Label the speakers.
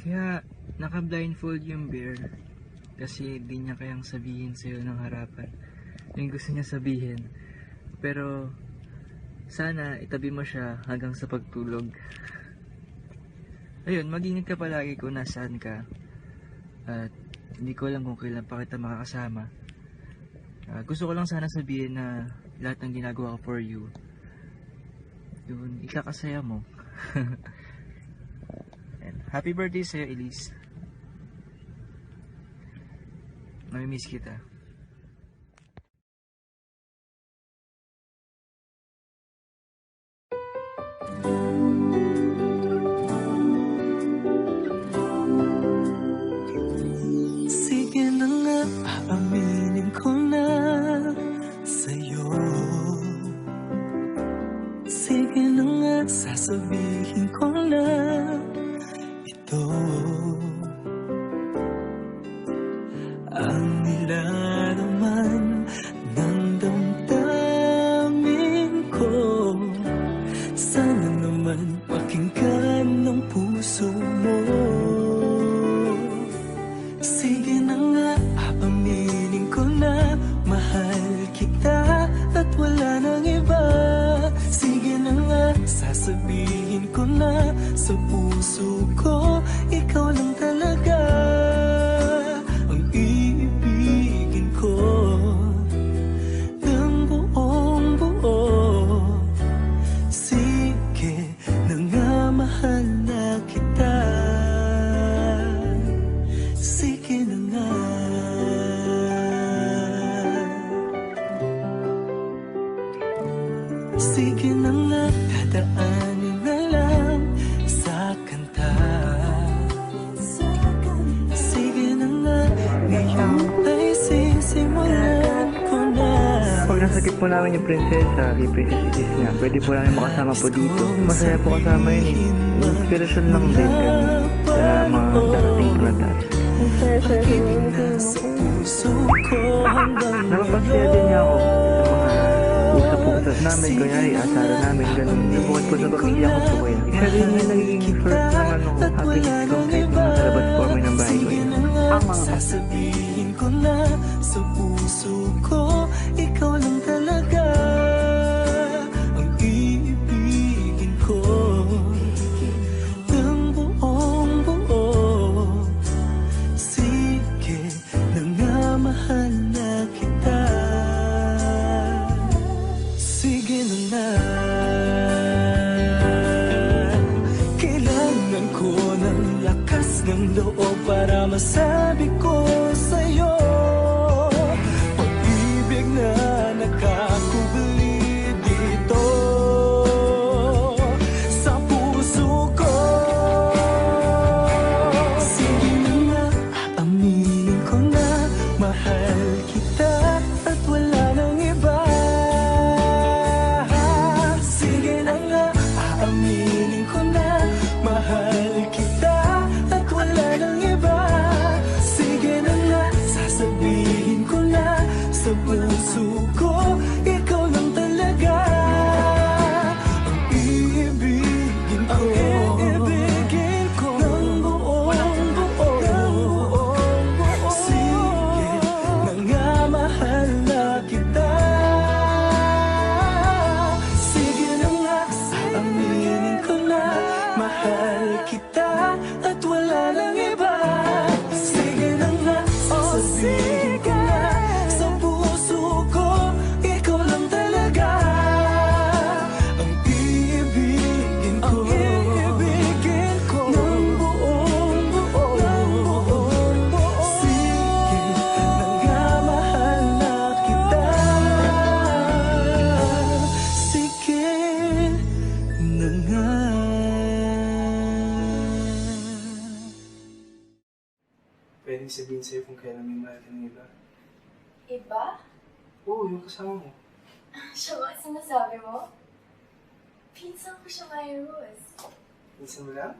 Speaker 1: Kaya naka-blindfold yung bear kasi di niya kayang sabihin sa'yo ng harapan yung gusto niya sabihin. Pero sana itabi mo siya hanggang sa pagtulog. Ayun, mag-ingat ka palagi kung nasaan ka. At hindi ko alam kung kailan pa kita makakasama. Gusto ko lang sana sabihin na lahat ng ginagawa ko for you, yun, ikakasaya mo. And happy birthday sa'yo, Elise. Mamimiss kita.
Speaker 2: Sige na nga, aaminin ko na sa'yo. Sige na nga, sasabihin ko na ito ang nilalaman ng damdamin ko. Sana naman pakinggan ng puso mo. Sige na nga, aaminin ko na mahal kita at wala nang iba. Sige na nga, sasabihin ko na sa puso ko, ikaw lang talaga ang iibigin ko ng buong buo. Sige na nga, mahal na kita. Sige na nga. Sige na nga, dadaanin na lang sa kanta. Sige na nga, ngayon ay sisimulan ko na.
Speaker 1: Pag nasakit po namin yung prinsesa, kay Princess Elise nga, pwede po namin makasama po dito. Masaya po kasama yun eh. Inspiration lang din kami sa mga darating na tayo.
Speaker 2: Nasa puso ko hanggang
Speaker 1: Napapasaya din niya ako sa mga usap-usap namin, kunyari asara namin, ganun. Nabukod po sa pamilya ko po kaya. Isa rin yung nagiging first ng happiness ko kahit nasa labas po kami ng bahay ko yun.
Speaker 2: sasabihin ko na sa puso ko, ikaw lang talaga ang iibigin ko ng buong buo. Sige na nga, mahal na kita. Sige na nga. Kailangan ko ng lakas ng loob para masabi ko sa'yo pag-ibig na nakakubli dito sa puso ko. Sige na nga, aaminin ko na mahal kita at wala nang iba. Sige na nga, aaminin ko na mahal kita at wala nang iba. Sige na nga, sasabihin ko na sa puso ko, ikaw lang talaga ang iibigin ko. Ng buong buo. Sige na nga, mahal na kita. Sige na nga, aaminin ko na mahal kita at wala nang iba. Sige na nga, sasabihin ko na sa puso ko, ikaw lang talaga ang iibigin ko. Ng buong buo. Sige na nga, mahal na kita. Sige na nga.
Speaker 3: Pwede sabihin sa'yo kung kailan may mahal ka ng iba.
Speaker 4: Iba?
Speaker 3: Oo, yung kasama mo.
Speaker 4: Siya ba sinasabi mo? Pinsan ko siya, Rose.
Speaker 3: Minsan mo lang?